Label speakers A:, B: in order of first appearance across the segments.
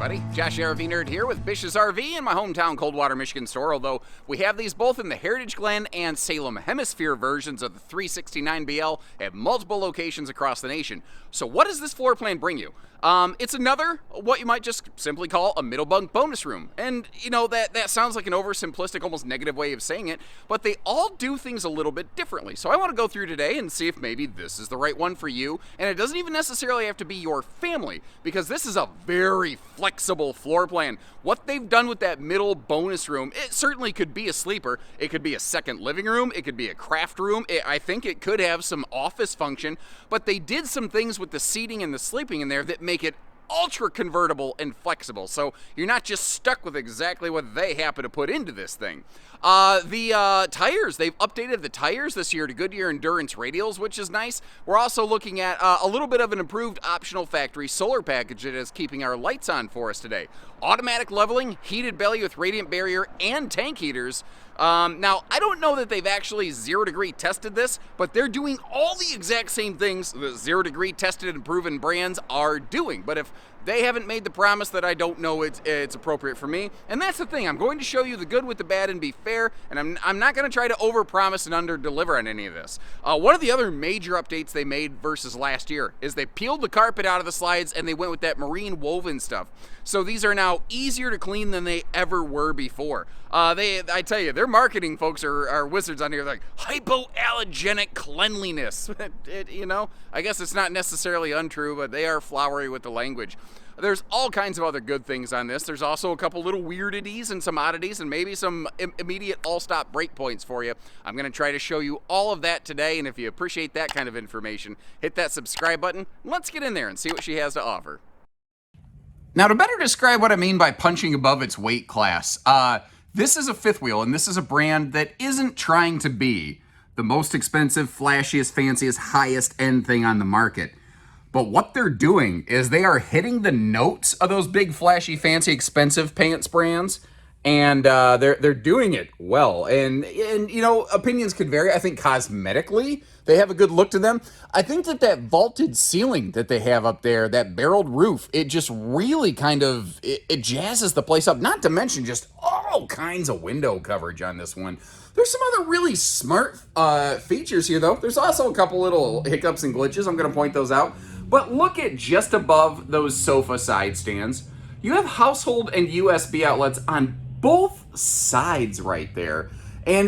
A: everybody. Josh RV Nerd here with Bish's RV in my hometown Coldwater, Michigan store, although we have these both in the Heritage Glen and Salem Hemisphere versions of the 369BL at multiple locations across the nation. So what does this floor plan bring you? It's another, what you might just simply call a middle bunk bonus room. And, you know, that sounds like an oversimplistic, almost negative way of saying it, but they all do things a little bit differently. So I want to go through today and see if maybe this is the right one for you. And it doesn't even necessarily have to be your family, because this is a very flexible floor plan. What they've done with that middle bonus room, it certainly could be a sleeper. It could be a second living room. It could be a craft room. I think it could have some office function, but they did some things with the seating and the sleeping in there that make it ultra convertible and flexible, so you're not just stuck with exactly what they happen to put into this thing. The tires, they've updated the tires this year to Goodyear Endurance radials, which is nice. We're also looking at a little bit of an improved optional factory solar package that is keeping our lights on for us today. Automatic leveling, heated belly with radiant barrier, and tank heaters. Now, I don't know that they've actually 0 degree tested this, but they're doing all the exact same things that 0 degree tested and proven brands are doing. But if they haven't made the promise, that I don't know it's appropriate for me. And that's the thing. I'm going to show you the good with the bad and be fair, and I'm not going to try to overpromise and underdeliver on any of this. One of the other major updates they made versus last year is they peeled the carpet out of the slides and they went with that marine woven stuff. So these are now easier to clean than they ever were before. I tell you, their marketing folks are wizards on here. They're like, hypoallergenic cleanliness. You know, I guess it's not necessarily untrue, but they are flowery with the language. There's all kinds of other good things on this. There's also a couple little weirdities and some oddities and maybe some immediate all-stop breakpoints for you. I'm going to try to show you all of that today, and if you appreciate that kind of information, hit that subscribe button. Let's get in there and see what she has to offer. Now, to better describe what I mean by punching above its weight class, this is a fifth wheel, and this is a brand that isn't trying to be the most expensive, flashiest, fanciest, highest end thing on the market. But what they're doing is they are hitting the notes of those big, flashy, fancy, expensive pants brands, and they're doing it well. And you know, opinions could vary. I think cosmetically, they have a good look to them. I think that vaulted ceiling that they have up there, that barreled roof, it just really kind of, it jazzes the place up. Not to mention just all kinds of window coverage on this one. There's some other really smart features here, though. There's also a couple little hiccups and glitches. I'm going to point those out. But look at just above those sofa side stands. You have household and USB outlets on both sides right there. And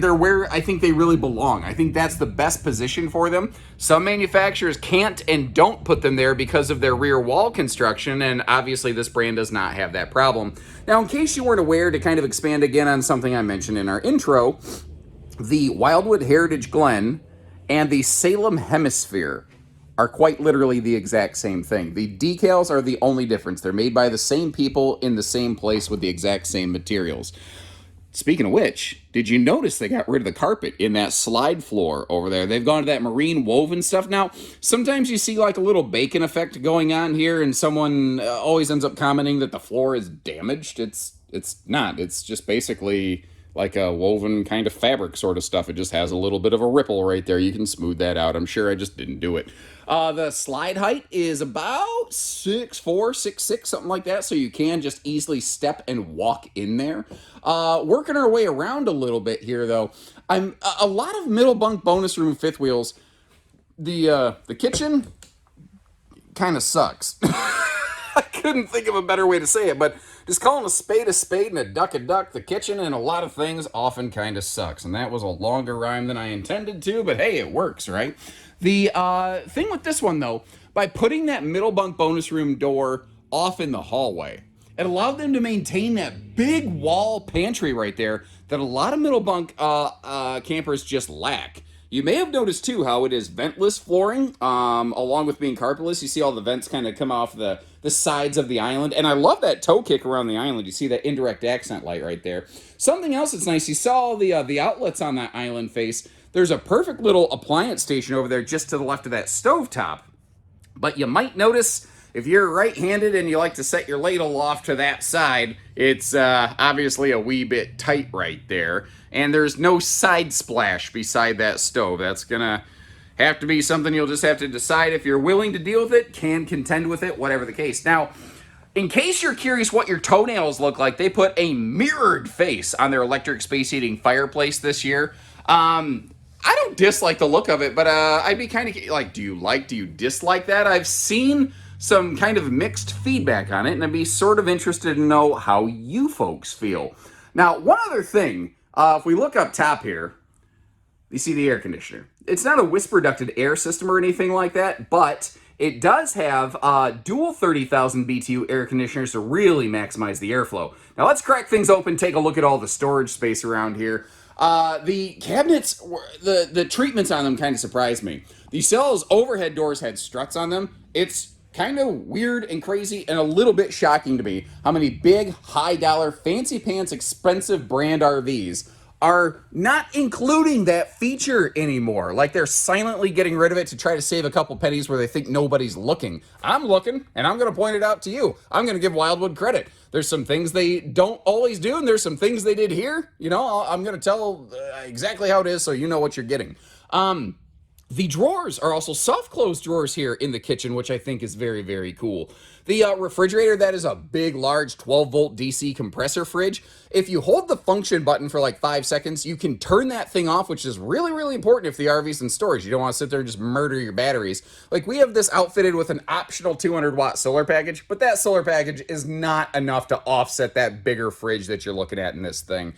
A: they're where I think they really belong. I think that's the best position for them. Some manufacturers can't and don't put them there because of their rear wall construction, and obviously this brand does not have that problem. Now, in case you weren't aware, to kind of expand again on something I mentioned in our intro, the Wildwood Heritage Glen and the Salem Hemisphere are quite literally the exact same thing. The decals are the only difference. They're made by the same people in the same place with the exact same materials. Speaking of which, did you notice they got rid of the carpet in that slide floor over there? They've gone to that marine woven stuff. Now, sometimes you see like a little bacon effect going on here, and someone always ends up commenting that the floor is damaged. It's not. It's just basically like a woven kind of fabric sort of stuff. It just has a little bit of a ripple right there. You can smooth that out. I'm sure I just didn't do it. The slide height is about 6'4", 6'6", something like that, so you can just easily step and walk in there. Working our way around a little bit here, though, a lot of middle bunk bonus room fifth wheels. The kitchen kind of sucks. I couldn't think of a better way to say it, but just calling a spade and a duck, the kitchen and a lot of things often kind of sucks. And that was a longer rhyme than I intended to, but hey, it works, right? The thing with this one, though, by putting that middle bunk bonus room door off in the hallway, it allowed them to maintain that big wall pantry right there that a lot of middle bunk campers just lack. You may have noticed, too, how it is ventless flooring, along with being carpetless. You see all the vents kind of come off the sides of the island. And I love that toe kick around the island. You see that indirect accent light right there. Something else that's nice, you saw all the outlets on that island face. There's a perfect little appliance station over there just to the left of that stovetop. But you might notice, if you're right-handed and you like to set your ladle off to that side, it's obviously a wee bit tight right there. And there's no side splash beside that stove. That's going to have to be something you'll just have to decide if you're willing to deal with it, can contend with it, whatever the case. Now, In case you're curious what your toenails look like, they put a mirrored face on their electric space heating fireplace this year. I don't dislike the look of it, but I'd be kind of like, do you dislike that? I've seen some kind of mixed feedback on it, and I'd be sort of interested to know how you folks feel. Now, one other thing, if we look up top here, you see the air conditioner. It's not a whisper ducted air system or anything like that, but it does have dual 30,000 BTU air conditioners to really maximize the airflow. Now let's crack things open, take a look at all the storage space around here. The cabinets, the treatments on them kind of surprised me. The cells overhead doors had struts on them. It's kind of weird and crazy and a little bit shocking to me how many big, high dollar, fancy pants, expensive brand RVs are not including that feature anymore. Like they're silently getting rid of it to try to save a couple pennies where they think nobody's looking. I'm looking, and I'm going to point it out to you. I'm going to give Wildwood credit. There's some things they don't always do, and there's some things they did here. You know, I'm going to tell exactly how it is so you know what you're getting. The drawers are also soft close drawers here in the kitchen, which I think is very, very cool. The refrigerator, that is a big, large 12-volt DC compressor fridge. If you hold the function button for like 5 seconds, you can turn that thing off, which is really, really important if the RV's in storage. You don't want to sit there and just murder your batteries. Like, we have this outfitted with an optional 200-watt solar package, but that solar package is not enough to offset that bigger fridge that you're looking at in this thing.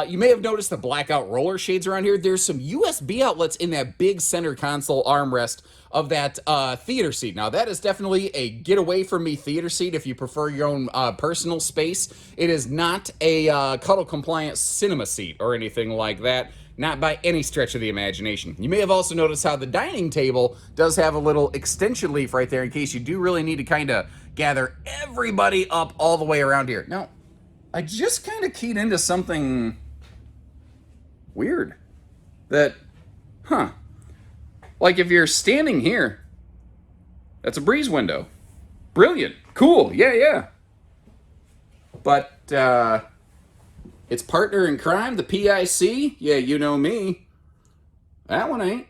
A: You may have noticed the blackout roller shades around here. There's some USB outlets in that big center console armrest of that theater seat. Now, that is definitely a get away from me theater seat if you prefer your own personal space. It is not a cuddle compliant cinema seat or anything like that. Not by any stretch of the imagination. You may have also noticed how the dining table does have a little extension leaf right there in case you do really need to kind of gather everybody up all the way around here. Now, I just kind of keyed into something weird. That, like if you're standing here, that's a breeze window. Brilliant. Cool. Yeah. But, its partner in crime, the PIC, yeah, you know me. That one ain't.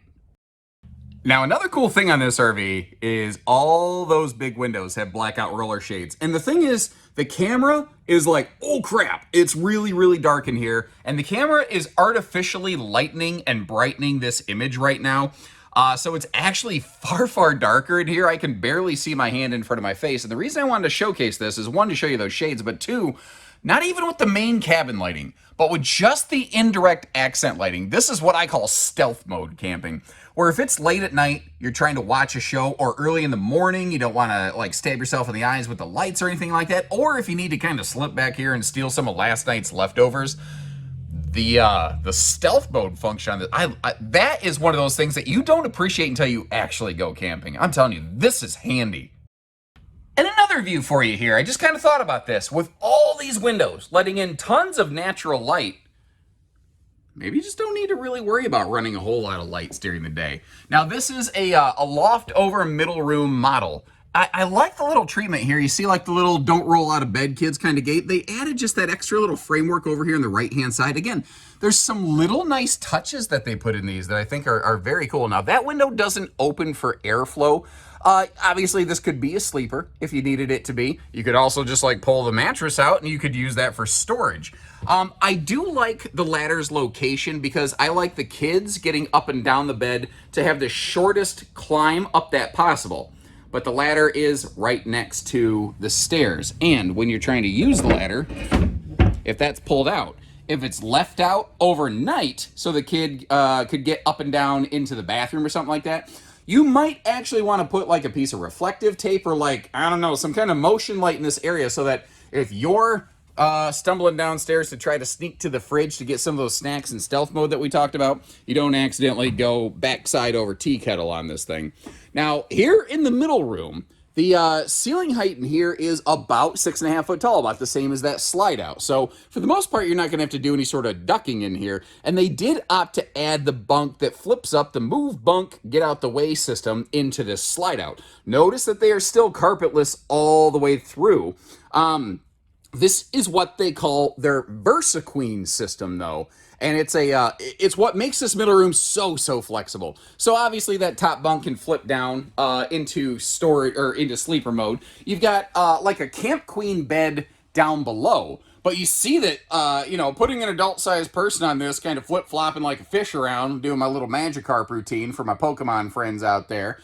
A: Now, another cool thing on this RV is all those big windows have blackout roller shades. And the thing is, the camera is like, oh crap, it's really, really dark in here. And the camera is artificially lightening and brightening this image right now. So it's actually far, far darker in here. I can barely see my hand in front of my face. And the reason I wanted to showcase this is, one, to show you those shades, but two, not even with the main cabin lighting, but with just the indirect accent lighting. This is what I call stealth mode camping, where if it's late at night, you're trying to watch a show, or early in the morning, you don't want to like stab yourself in the eyes with the lights or anything like that, or if you need to kind of slip back here and steal some of last night's leftovers, the stealth mode function on this, that is one of those things that you don't appreciate until you actually go camping. I'm telling you, this is handy. And another view for you here. I just kind of thought about this. With all these windows letting in tons of natural light, maybe you just don't need to really worry about running a whole lot of lights during the day. Now, this is a loft over middle room model. I like the little treatment here. You see like the little don't roll out of bed kids kind of gate. They added just that extra little framework over here on the right-hand side. Again, there's some little nice touches that they put in these that I think are very cool. Now, that window doesn't open for airflow. Obviously, this could be a sleeper if you needed it to be. You could also just like pull the mattress out and you could use that for storage. I do like the ladder's location because I like the kids getting up and down the bed to have the shortest climb up that possible. But the ladder is right next to the stairs. And when you're trying to use the ladder, if that's pulled out, if it's left out overnight so the kid could get up and down into the bathroom or something like that, you might actually want to put like a piece of reflective tape or like, I don't know, some kind of motion light in this area so that if you're stumbling downstairs to try to sneak to the fridge to get some of those snacks in stealth mode that we talked about, you don't accidentally go backside over tea kettle on this thing. Now, here in the middle room, the ceiling height in here is about 6.5 foot tall, about the same as that slide out. So for the most part, you're not going to have to do any sort of ducking in here. And they did opt to add the bunk that flips up, the move bunk, get out the way system into this slide out. Notice that they are still carpetless all the way through. This is what they call their VersaQueen system, though. And it's what makes this middle room so flexible. So obviously that top bunk can flip down into storage or into sleeper mode. You've got like a Camp Queen bed down below. But you see that, putting an adult-sized person on this, kind of flip-flopping like a fish around, doing my little Magikarp routine for my Pokemon friends out there.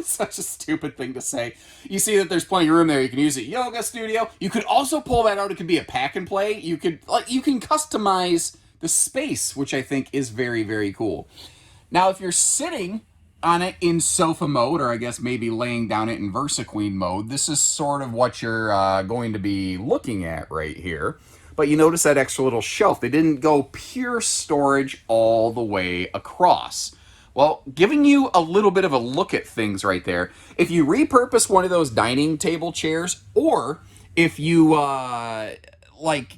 A: Such a stupid thing to say. You see that there's plenty of room there. You can use a yoga studio. You could also pull that out. It could be a pack and play. You can customize the space, which I think is very, very cool. Now, if you're sitting on it in sofa mode, or I guess maybe laying down it in Versa Queen mode, this is sort of what you're going to be looking at right here. But you notice that extra little shelf. They didn't go pure storage all the way across. Well, giving you a little bit of a look at things right there. If you repurpose one of those dining table chairs, or if you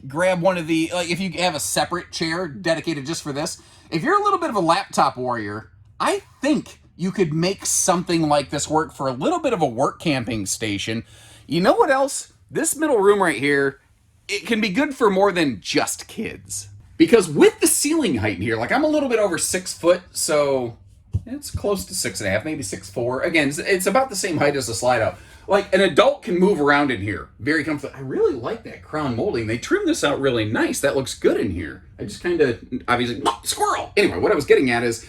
A: grab one of the, if you have a separate chair dedicated just for this, if you're a little bit of a laptop warrior, I think you could make something like this work for a little bit of a work camping station. You know what else? This middle room right here, it can be good for more than just kids. Because with the ceiling height in here, like I'm a little bit over 6 foot, so it's close to 6.5, maybe 6'4". Again, it's about the same height as the slide out. Like an adult can move around in here very comfortably. I really like that crown molding. They trimmed this out really nice. That looks good in here. I just kind of, obviously, squirrel! Anyway, what I was getting at is,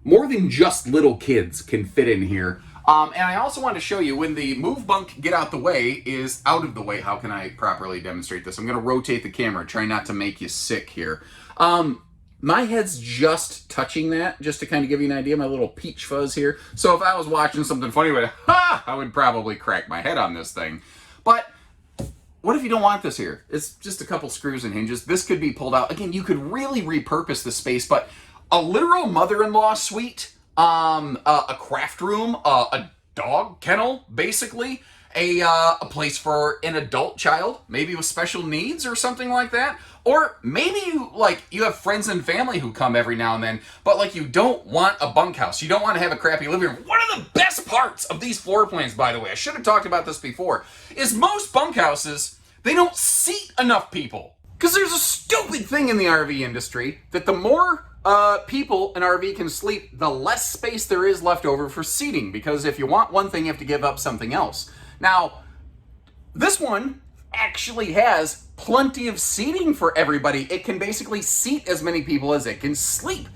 A: more than just little kids can fit in here. And I also want to show you when the move bunk get out the way is out of the way. How can I properly demonstrate this? I'm going to rotate the camera, try not to make you sick here. My head's just touching that, just to kind of give you an idea, my little peach fuzz here. So if I was watching something funny, I would probably crack my head on this thing. But what if you don't want this here? It's just a couple screws and hinges. This could be pulled out. Again, you could really repurpose the space, but a literal mother-in-law suite, a craft room, a dog kennel, basically, a place for an adult child, maybe with special needs or something like that. Or maybe you have friends and family who come every now and then, but you don't want a bunkhouse. You don't want to have a crappy living room. One of the best parts of these floor plans, by the way, I should have talked about this before, is most bunkhouses, they don't seat enough people. Because there's a stupid thing in the RV industry that the more people an RV can sleep, the less space there is left over for seating. Because if you want one thing, you have to give up something else. Now, this one actually has plenty of seating for everybody. It can basically seat as many people as it can sleep.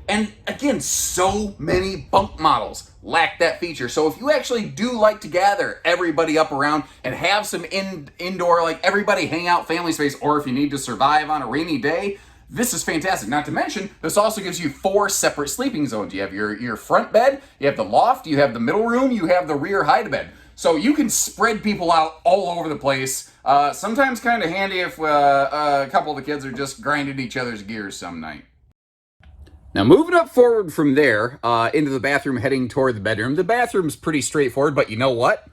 A: And again, so many bunk models lack that feature. So if you actually do like to gather everybody up around and have some indoor, everybody hang out family space, or if you need to survive on a rainy day, this is fantastic. Not to mention, this also gives you 4 separate sleeping zones. You have your front bed, you have the loft, you have the middle room, you have the rear hide-a-bed. So you can spread people out all over the place. Sometimes kind of handy if a couple of the kids are just grinding each other's gears some night. Now moving up forward from there into the bathroom, heading toward the bedroom. The bathroom's pretty straightforward, but you know what?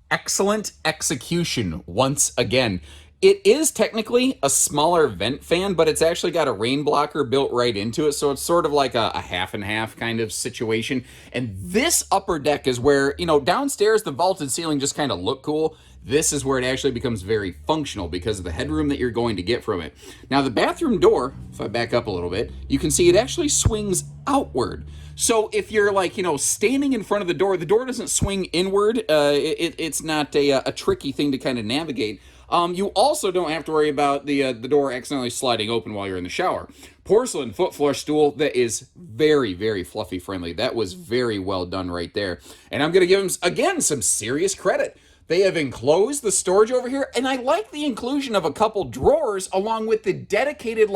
A: Excellent execution once again. It is technically a smaller vent fan, but it's actually got a rain blocker built right into it, so it's sort of like a half and half kind of situation. And this upper deck is where, downstairs the vaulted ceiling just kind of look cool. This is where it actually becomes very functional because of the headroom that you're going to get from it. Now the bathroom door, if I back up a little bit, you can see it actually swings outward. So if you're standing in front of the door doesn't swing inward. It's not a tricky thing to kind of navigate. You also don't have to worry about the door accidentally sliding open while you're in the shower. Porcelain foot floor stool that is very, very fluffy friendly. That was very well done right there. And I'm going to give them, again, some serious credit. They have enclosed the storage over here, and I like the inclusion of a couple drawers along with the dedicated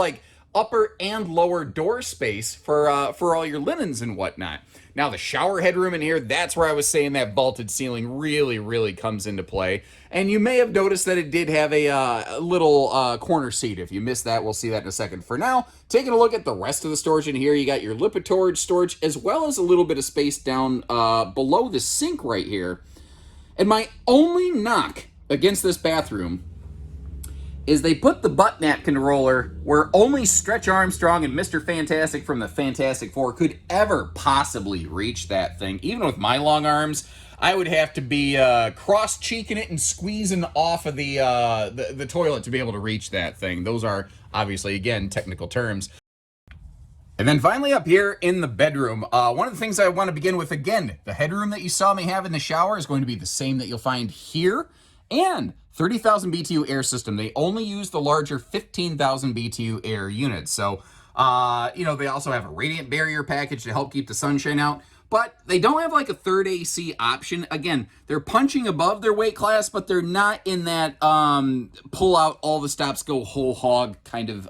A: upper and lower door space for all your linens and whatnot. Now the shower headroom in here, that's where I was saying that vaulted ceiling really, really comes into play. And you may have noticed that it did have a little corner seat. If you missed that, we'll see that in a second. For now, taking a look at the rest of the storage in here, you got your Lipitorage storage as well as a little bit of space down below the sink right here. And my only knock against this bathroom is they put the butt napkin roller where only Stretch Armstrong and Mr. Fantastic from the Fantastic Four could ever possibly reach that thing. Even with my long arms, I would have to be cross-cheeking it and squeezing off of the toilet to be able to reach that thing. Those are obviously, again, technical terms. And then finally up here in the bedroom, one of the things I want to begin with, again, the headroom that you saw me have in the shower is going to be the same that you'll find here, and 30,000 BTU air system. They only use the larger 15,000 BTU air units. So, they also have a radiant barrier package to help keep the sunshine out. But they don't have like a third AC option. Again, they're punching above their weight class, but they're not in that pull out all the stops, go whole hog kind of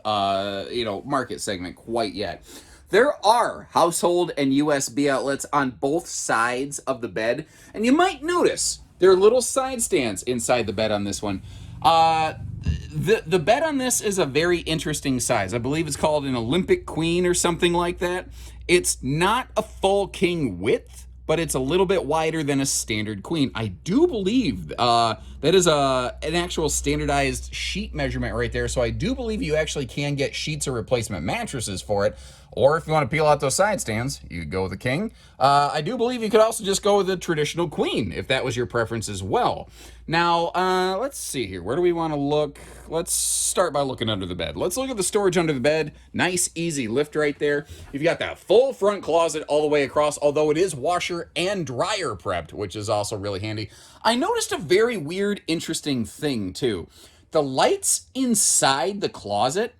A: market segment quite yet. There are household and USB outlets on both sides of the bed, and you might notice there are little side stands inside the bed on this one. The bed on this is a very interesting size. I believe it's called an Olympic Queen or something like that. It's not a full king width, but it's a little bit wider than a standard queen. I do believe that is an actual standardized sheet measurement right there. So I do believe you actually can get sheets or replacement mattresses for it. Or if you want to peel out those side stands, you could go with a king. I do believe you could also just go with a traditional queen if that was your preference as well. Now, let's see here. Where do we want to look? Let's start by looking under the bed. Let's look at the storage under the bed. Nice, easy lift right there. You've got that full front closet all the way across, although it is washer and dryer prepped, which is also really handy. I noticed a very weird, interesting thing, too. The lights inside the closet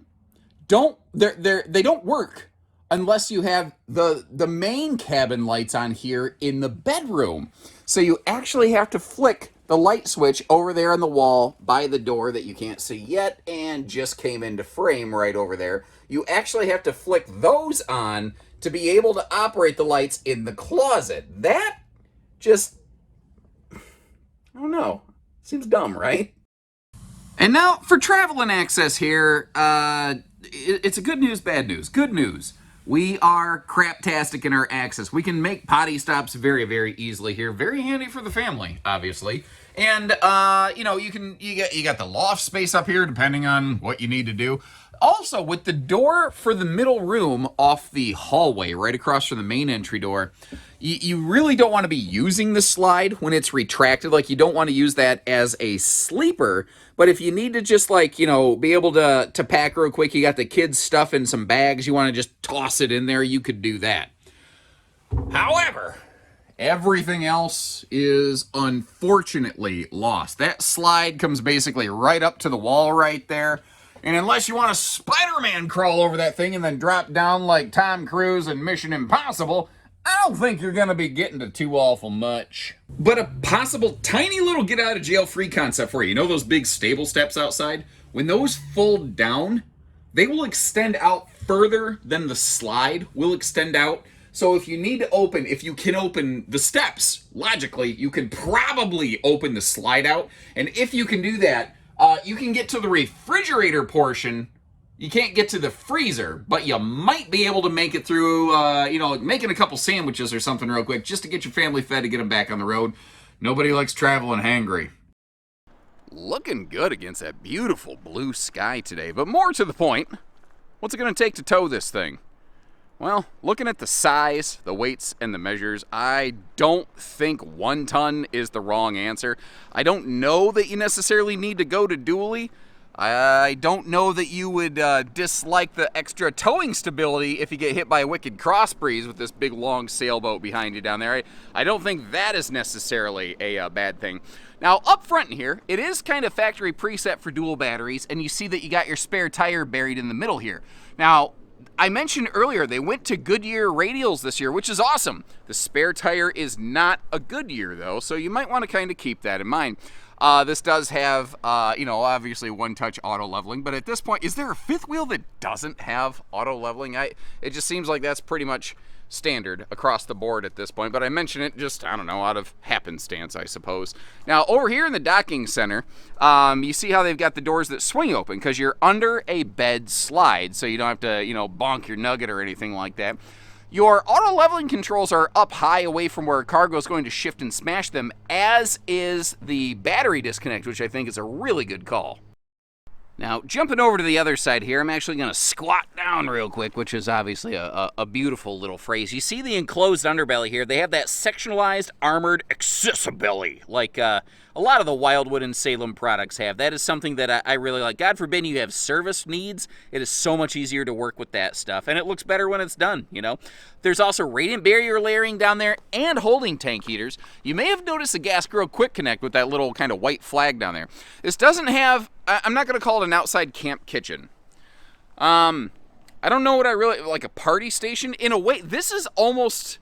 A: they don't work unless you have the main cabin lights on here in the bedroom. So you actually have to flick the light switch over there on the wall by the door that you can't see yet and just came into frame right over there. You actually have to flick those on to be able to operate the lights in the closet. That just, I don't know, seems dumb, right? And now for travel and access here, it's a good news, bad news. Good news. We are craptastic in our access. We can make potty stops very, very easily here. Very handy for the family, obviously. And you got the loft space up here, depending on what you need to do. Also, with the door for the middle room off the hallway, right across from the main entry door, you really don't want to be using the slide when it's retracted. Like, you don't want to use that as a sleeper. But if you need to just, be able to pack real quick, you got the kids' stuff in some bags, you want to just toss it in there, you could do that. However, everything else is unfortunately lost. That slide comes basically right up to the wall right there. And unless you want to Spider-Man crawl over that thing and then drop down like Tom Cruise in Mission Impossible, I don't think you're going to be getting to too awful much. But a possible tiny little get-out-of-jail-free concept for you. You know those big stable steps outside? When those fold down, they will extend out further than the slide will extend out. So if you need to if you can open the steps, logically, you can probably open the slide out. And if you can do that, you can get to the refrigerator portion. You can't get to the freezer, but you might be able to make it through, making a couple sandwiches or something real quick just to get your family fed to get them back on the road. Nobody likes traveling hangry. Looking good against that beautiful blue sky today, but more to the point, what's it going to take to tow this thing? Well, looking at the size, the weights, and the measures, I don't think 1 ton is the wrong answer. I don't know that you necessarily need to go to dually. I don't know that you would dislike the extra towing stability if you get hit by a wicked cross breeze with this big long sailboat behind you down there. I don't think that is necessarily a bad thing. Now, up front in here, it is kind of factory preset for dual batteries, and you see that you got your spare tire buried in the middle here. Now, I mentioned earlier they went to Goodyear radials this year, which is awesome. The spare tire is not a Goodyear, though, so you might want to kind of keep that in mind. This does have, obviously one-touch auto leveling, but at this point, is there a fifth wheel that doesn't have auto leveling? It just seems like that's pretty much standard across the board at this point, but I mention it just, out of happenstance, I suppose. Now, over here in the docking center, you see how they've got the doors that swing open because you're under a bed slide, so you don't have to, bonk your nugget or anything like that. Your auto leveling controls are up high away from where a cargo is going to shift and smash them, as is the battery disconnect, which I think is a really good call. Now, jumping over to the other side here, I'm actually going to squat down real quick, which is obviously a beautiful little phrase. You see the enclosed underbelly here. They have that sectionalized armored accessibility, like a lot of the Wildwood and Salem products have. That is something that I really like. God forbid you have service needs. It is so much easier to work with that stuff, and it looks better when it's done, you know. There's also radiant barrier layering down there and holding tank heaters. You may have noticed the gas grill quick connect with that little kind of white flag down there. This doesn't have... I'm not going to call it an outside camp kitchen. I don't know what I really... Like a party station? In a way, this is almost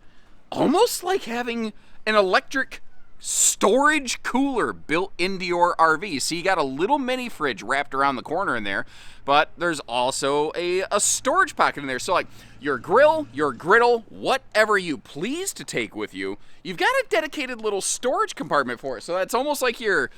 A: like having an electric storage cooler built into your RV. So you got a little mini fridge wrapped around the corner in there, but there's also a storage pocket in there. So like your grill, your griddle, whatever you please to take with you, you've got a dedicated little storage compartment for it. So that's almost like your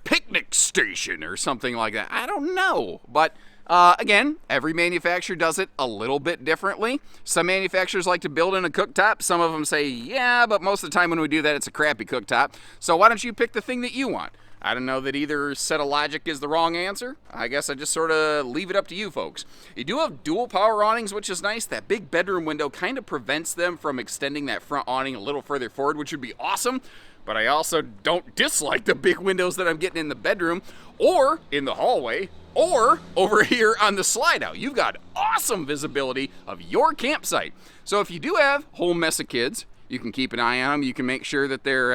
A: picnic station or something like that. I don't know, but again, every manufacturer does it a little bit differently. Some manufacturers like to build in a cooktop. Some of them say, yeah, but most of the time when we do that, it's a crappy cooktop. So why don't you pick the thing that you want? I don't know that either set of logic is the wrong answer. I guess I just sort of leave it up to you folks. You do have dual power awnings, which is nice. That big bedroom window kind of prevents them from extending that front awning a little further forward, which would be awesome. But I also don't dislike the big windows that I'm getting in the bedroom or in the hallway or over here on the slide out. You've got awesome visibility of your campsite. So if you do have a whole mess of kids, you can keep an eye on them. You can make sure that they're,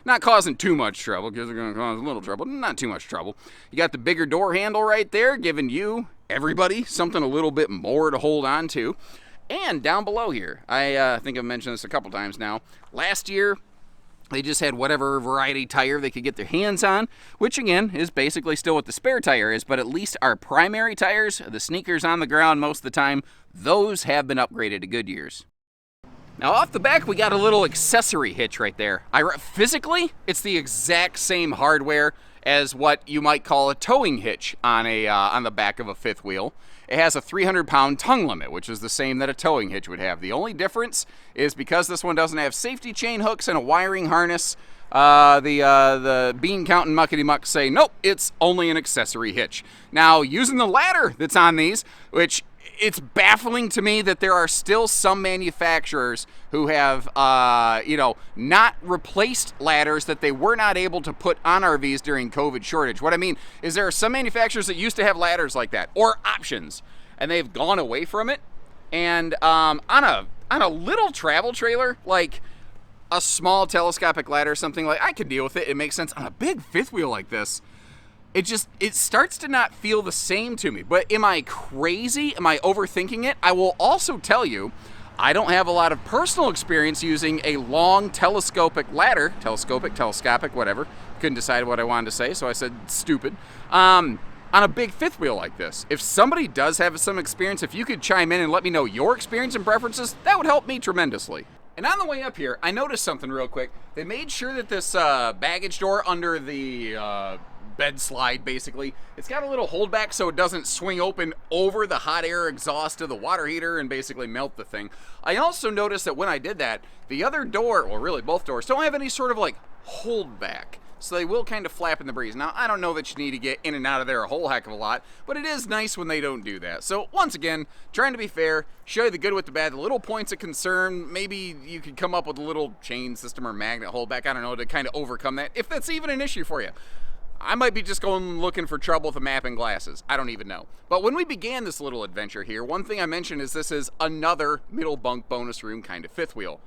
A: not causing too much trouble, because they're going to cause a little trouble, not too much trouble. You got the bigger door handle right there, giving you, everybody, something a little bit more to hold on to. And down below here, I think I've mentioned this a couple times now. Last year, they just had whatever variety tire they could get their hands on, which again is basically still what the spare tire is, but at least our primary tires, the sneakers on the ground most of the time, those have been upgraded to Goodyears. Now off the back, we got a little accessory hitch right there. Physically, it's the exact same hardware as what you might call a towing hitch on the back of a fifth wheel. It has a 300-pound tongue limit, which is the same that a towing hitch would have. The only difference is because this one doesn't have safety chain hooks and a wiring harness, the bean counting muckety mucks say, nope, it's only an accessory hitch. Now, using the ladder that's on these, which it's baffling to me that there are still some manufacturers who have, not replaced ladders that they were not able to put on RVs during COVID shortage. What I mean is there are some manufacturers that used to have ladders like that, or options, and they've gone away from it. And on a little travel trailer, like a small telescopic ladder, something like, I could deal with it. It makes sense. On a big fifth wheel like this, it starts to not feel the same to me. But am I crazy? Am I overthinking it? I will also tell you, I don't have a lot of personal experience using a long telescopic ladder, telescopic, whatever. Couldn't decide what I wanted to say, so I said stupid. On a big fifth wheel like this. If somebody does have some experience, if you could chime in and let me know your experience and preferences, that would help me tremendously. And on the way up here, I noticed something real quick. They made sure that this baggage door under the bed slide, basically, it's got a little holdback so it doesn't swing open over the hot air exhaust of the water heater and basically melt the thing. I also noticed that when I did that, the other door, well really both doors, don't have any sort of like holdback. So they will kind of flap in the breeze. Now, I don't know that you need to get in and out of there a whole heck of a lot, but it is nice when they don't do that. So once again, trying to be fair, show you the good with the bad, the little points of concern. Maybe you could come up with a little chain system or magnet holdback, I don't know, to kind of overcome that, if that's even an issue for you. I might be just going looking for trouble with a map and glasses. I don't even know. But when we began this little adventure here, one thing I mentioned is this is another middle bunk bonus room kind of fifth wheel.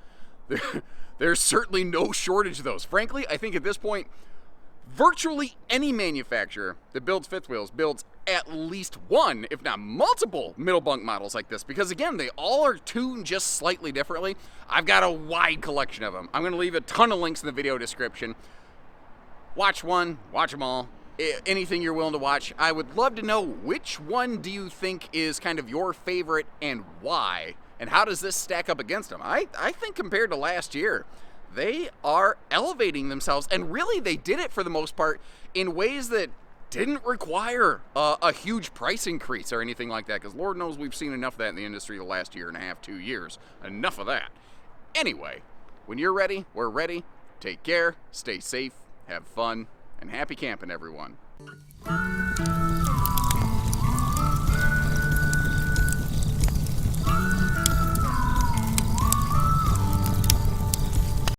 A: There's certainly no shortage of those. Frankly, I think at this point, virtually any manufacturer that builds fifth wheels builds at least one, if not multiple, middle bunk models like this. Because again, they all are tuned just slightly differently. I've got a wide collection of them. I'm going to leave a ton of links in the video description. Watch one, watch them all, anything you're willing to watch. I would love to know which one do you think is kind of your favorite and why, and how does this stack up against them? I think compared to last year, they are elevating themselves, and really they did it for the most part in ways that didn't require a huge price increase or anything like that, because Lord knows we've seen enough of that in the industry the last year and a half, 2 years. Enough of that. Anyway, when you're ready, we're ready. Take care, stay safe, have fun, and happy camping, everyone.
B: you.